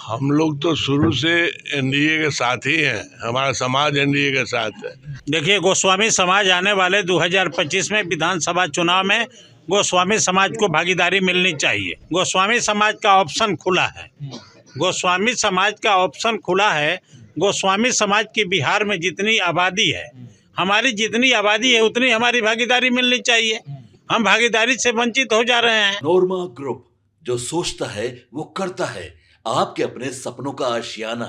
हम लोग तो शुरू से एनडीए के साथ ही हैं। हमारा समाज एनडीए के साथ है। देखिए, गोस्वामी समाज आने वाले 2025 में विधानसभा चुनाव में गोस्वामी समाज को भागीदारी मिलनी चाहिए। गोस्वामी समाज का ऑप्शन खुला है। गोस्वामी समाज का ऑप्शन खुला है। गोस्वामी समाज की बिहार में जितनी आबादी है, हमारी जितनी आबादी है उतनी हमारी भागीदारी मिलनी चाहिए। हम भागीदारी से वंचित हो जा रहे हैं। नोरमा ग्रुप, जो सोचता है वो करता है। आपके अपने सपनों का आशियाना।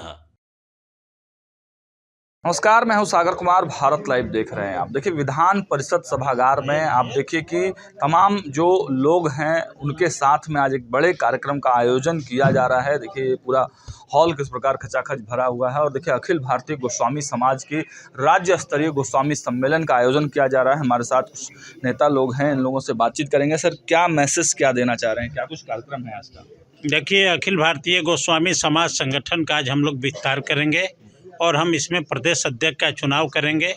नमस्कार, मैं हूं सागर कुमार। भारत लाइव देख रहे हैं आप। देखिए, विधान परिषद सभागार में आप देखिए कि तमाम जो लोग हैं उनके साथ में आज एक बड़े कार्यक्रम का आयोजन किया जा रहा है। देखिए, पूरा हॉल किस प्रकार खचाखच भरा हुआ है और देखिए अखिल भारतीय गोस्वामी समाज की राज्य स्तरीय गोस्वामी सम्मेलन का आयोजन किया जा रहा है। हमारे साथ कुछ नेता लोग हैं, इन लोगों से बातचीत करेंगे। सर, क्या मैसेज क्या देना चाह रहे हैं, क्या कुछ कार्यक्रम है आज का? देखिए, अखिल भारतीय गोस्वामी समाज संगठन का आज हम लोग विस्तार करेंगे और हम इसमें प्रदेश अध्यक्ष का चुनाव करेंगे।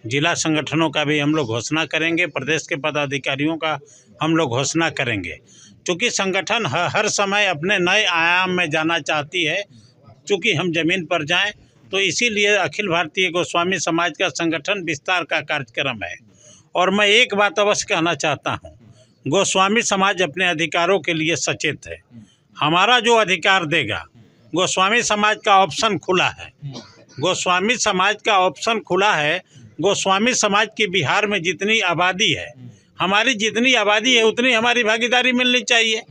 जिला संगठनों का भी हम लोग घोषणा करेंगे। प्रदेश के पदाधिकारियों का हम लोग घोषणा करेंगे। चूँकि संगठन हर समय अपने नए आयाम में जाना चाहती है, चूँकि हम ज़मीन पर जाएं, तो इसीलिए अखिल भारतीय गोस्वामी समाज का संगठन विस्तार का कार्यक्रम है। और मैं एक बात अवश्य कहना चाहता हूँ, गोस्वामी समाज अपने अधिकारों के लिए सचेत है। हमारा जो अधिकार देगा, गोस्वामी समाज का ऑप्शन खुला है। गोस्वामी समाज का ऑप्शन खुला है। गोस्वामी समाज की बिहार में जितनी आबादी है, हमारी जितनी आबादी है उतनी हमारी भागीदारी मिलनी चाहिए।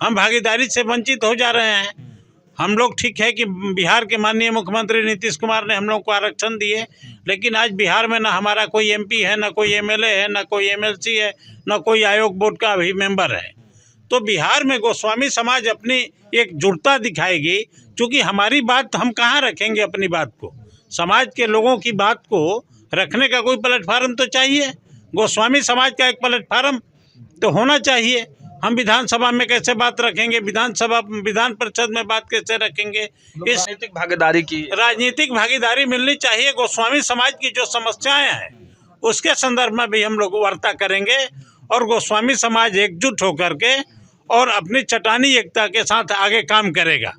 हम भागीदारी से वंचित हो जा रहे हैं। हम लोग, ठीक है कि बिहार के माननीय मुख्यमंत्री नीतीश कुमार ने हम लोग को आरक्षण दिए, लेकिन आज बिहार में ना हमारा कोई एमपी है, ना कोई एमएलए है, ना कोई एमएलसी है, ना कोई आयोग बोर्ड का भी मेंबर है। तो बिहार में गोस्वामी समाज अपनी एकजुटता दिखाएगी। क्योंकि हमारी बात हम कहाँ रखेंगे, अपनी बात को, समाज के लोगों की बात को रखने का कोई प्लेटफार्म तो चाहिए। गोस्वामी समाज का एक प्लेटफार्म तो होना चाहिए। हम विधानसभा में कैसे बात रखेंगे, विधान परिषद में बात कैसे रखेंगे? इस राजनीतिक भागीदारी मिलनी चाहिए। गोस्वामी समाज की जो समस्याएं हैं उसके संदर्भ में भी हम लोग वार्ता करेंगे और गोस्वामी समाज एकजुट होकर के और अपनी चट्टानी एकता के साथ आगे काम करेगा।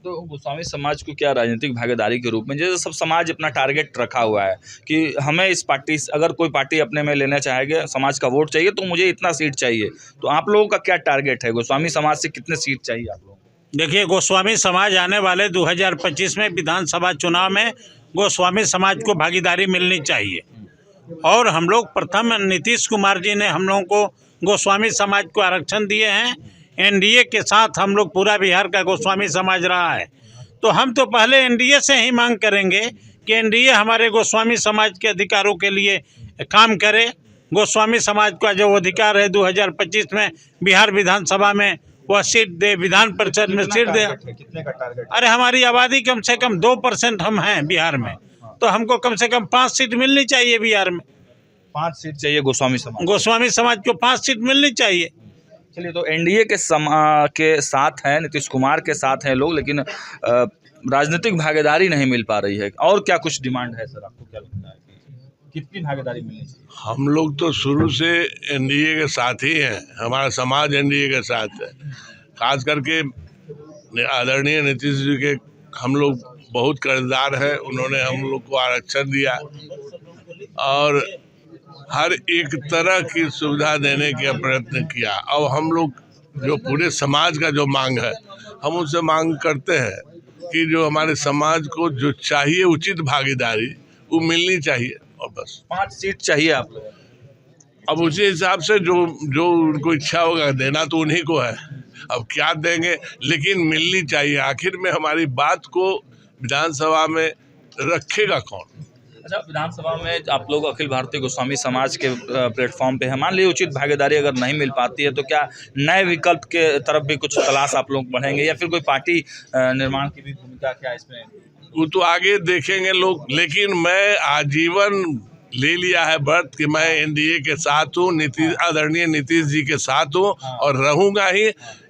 तो गोस्वामी समाज को क्या राजनीतिक भागीदारी के रूप में, जैसे सब समाज अपना टारगेट रखा हुआ है कि हमें इस पार्टी, अगर कोई पार्टी अपने में लेना चाहेगा, समाज का वोट चाहिए तो मुझे इतना सीट चाहिए, तो आप लोगों का क्या टारगेट है? गोस्वामी समाज से कितने सीट चाहिए आप लोगों को? देखिए, गोस्वामी समाज आने वाले 2025 में विधानसभा चुनाव में गोस्वामी समाज को भागीदारी मिलनी चाहिए। और हम लोग प्रथम नीतीश कुमार जी ने हम लोगों को गोस्वामी समाज को आरक्षण दिए हैं। एनडीए के साथ हम लोग, पूरा बिहार का गोस्वामी समाज रहा है, तो हम तो पहले एनडीए से ही मांग करेंगे कि एनडीए हमारे गोस्वामी समाज के अधिकारों के लिए काम करे। गोस्वामी समाज का जो अधिकार है 2025 में बिहार विधानसभा में वह सीट दे, विधान परिषद में सीट दे। कितने का टारगेट? अरे, हमारी आबादी कम से कम 2% हम हैं बिहार में, तो हमको कम से कम 5 सीट मिलनी चाहिए बिहार में। 5 सीट चाहिए गोस्वामी समाज को 5 सीट मिलनी चाहिए। चलिए, तो एनडीए के साथ हैं, नीतीश कुमार के साथ हैं लोग, लेकिन राजनीतिक भागीदारी नहीं मिल पा रही है। और क्या कुछ डिमांड है सर, आपको क्या लगता है कितनी भागीदारी मिलनी चाहिए? हम लोग तो शुरू से एनडीए के साथ ही हैं। हमारा समाज एनडीए के साथ है। खास करके आदरणीय नीतीश जी के हम लोग बहुत कर्जदार हैं। उन्होंने हम लोग को आरक्षण दिया और हर एक तरह की सुविधा देने का प्रयत्न किया। और हम लोग जो पूरे समाज का जो मांग है, हम उनसे मांग करते हैं कि जो हमारे समाज को जो चाहिए उचित भागीदारी वो मिलनी चाहिए। और बस 5 सीट चाहिए आप लोग। अब उसी हिसाब से जो उनको इच्छा होगा देना तो उन्हीं को है। अब क्या देंगे, लेकिन मिलनी चाहिए। आखिर में हमारी बात को विधानसभा में रखेगा कौन? अच्छा, विधानसभा में आप लोग अखिल भारतीय गोस्वामी समाज के प्लेटफॉर्म पे है, मान लीजिए उचित भागीदारी अगर नहीं मिल पाती है, तो क्या नए विकल्प के तरफ भी कुछ तलाश आप लोग बढ़ेंगे या फिर कोई पार्टी निर्माण की भी भूमिका क्या इसमें? वो तो आगे देखेंगे लोग, लेकिन मैं आजीवन ले लिया है व्रत कि मैं एनडीए के साथ हूँ, आदरणीय नीतीश जी के साथ हूँ और रहूंगा ही,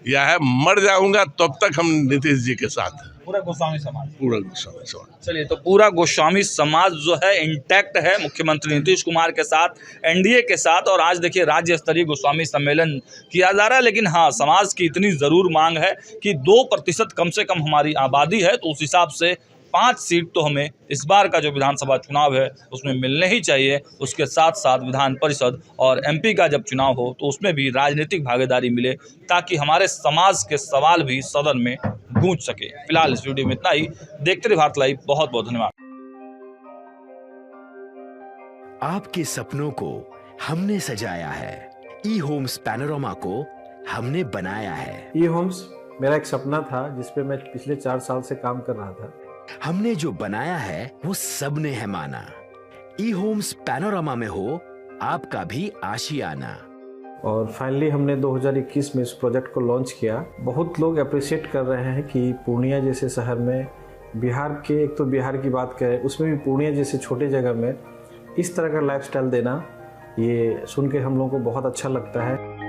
या मर जाऊंगा तब तक हम नीतीश जी के साथ हैं। पूरा गोस्वामी समाज, पूरा गोस्वामी समाज। चलिए, तो पूरा गोस्वामी समाज जो है इंटैक्ट है मुख्यमंत्री नीतीश कुमार के साथ, एनडीए के साथ। और आज देखिए राज्य स्तरीय गोस्वामी सम्मेलन किया जा रहा है। लेकिन हाँ, समाज की इतनी ज़रूर मांग है कि 2% कम से कम हमारी आबादी है, तो उस हिसाब से 5 सीट तो हमें इस बार का जो विधानसभा चुनाव है उसमें मिलने ही चाहिए। उसके साथ साथ विधान परिषद और एमपी का जब चुनाव हो तो उसमें भी राजनीतिक भागीदारी मिले, ताकि हमारे समाज के सवाल भी सदन में गूंज सके। फिलहाल इस वीडियो में इतना ही। देखते रहिए भारत लाइव। बहुत बहुत धन्यवाद। आपके सपनों को हमने सजाया है, ई होम्स पैनोरमा को हमने बनाया है। ई होम्स मेरा एक सपना था जिसपे मैं पिछले 4 साल से काम कर रहा था। हमने जो बनाया है वो सबने है माना। ई होम्स पैनोरमा में हो आपका भी आशियाना। और फाइनली हमने 2021 में इस प्रोजेक्ट को लॉन्च किया। बहुत लोग अप्रिशिएट कर रहे हैं कि पूर्णिया जैसे शहर में, बिहार के, एक तो बिहार की बात करें उसमें भी पूर्णिया जैसे छोटे जगह में इस तरह का लाइफस्टाइल देना, ये सुन के हम लोगों को बहुत अच्छा लगता है।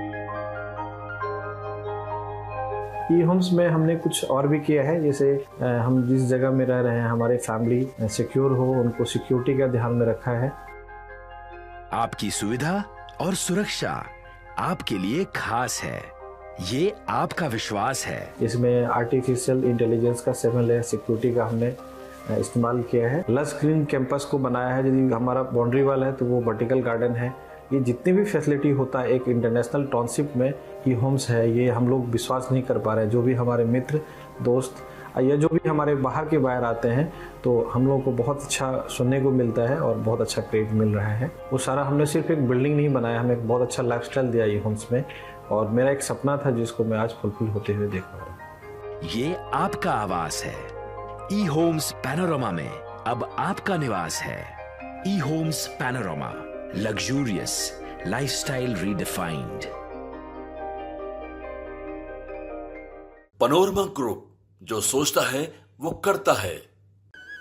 ई होम्स में हमने कुछ और भी किया है, जैसे हम जिस जगह में रह रहे हैं हमारे फैमिली सिक्योर हो, उनको सिक्योरिटी का ध्यान में रखा है। आपकी सुविधा और सुरक्षा आपके लिए खास है, ये आपका विश्वास है। इसमें आर्टिफिशियल इंटेलिजेंस का 7 लेयर सिक्योरिटी का हमने इस्तेमाल किया है। लस ग्रीन कैंपस को बनाया है। यदि हमारा बाउंड्री वाल है तो वो वर्टिकल गार्डन है। ये जितनी भी फैसिलिटी होता है एक इंटरनेशनल टाउनशिप में ई होम्स है, ये हम लोग विश्वास नहीं कर पा रहे हैं। जो भी हमारे मित्र दोस्त या जो भी हमारे बाहर के बाहर आते हैं तो हम लोगों को बहुत अच्छा सुनने को मिलता है और बहुत अच्छा क्रेडिट मिल रहा है। वो सारा हमने सिर्फ एक बिल्डिंग नहीं बनाया, हमें एक बहुत अच्छा लाइफस्टाइल दिया ई होम्स में। और मेरा एक सपना था जिसको मैं आज फुलफिल होते हुए देख पा रहा हूँ। ये आपका आवास है। ई होम्स पैनोरमा में अब आपका निवास है। E homes Panorama, luxurious lifestyle redefined. Panorama group, जो सोचता है वो करता है।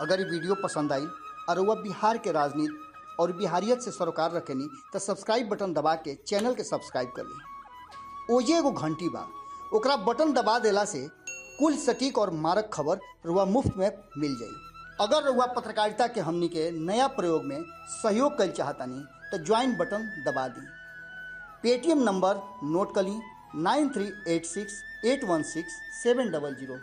अगर ये वीडियो पसंद आई और वह बिहार के राजनीति और बिहारियत से सरोकार रखेनी तो सब्सक्राइब बटन दबा के चैनल के सब्सक्राइब कर ली। ओजे एगो घंटी बा, ओकरा बटन दबा देला से कुल सटीक और मारक खबर रुआ मुफ्त में मिल जाई। अगर रुआ पत्रकारिता के हमनी के नया प्रयोग में सहयोग कर चाहतानी तो ज्वाइन बटन दबा दी। पेटीएम नंबर नोट कर ली 9386 816 700।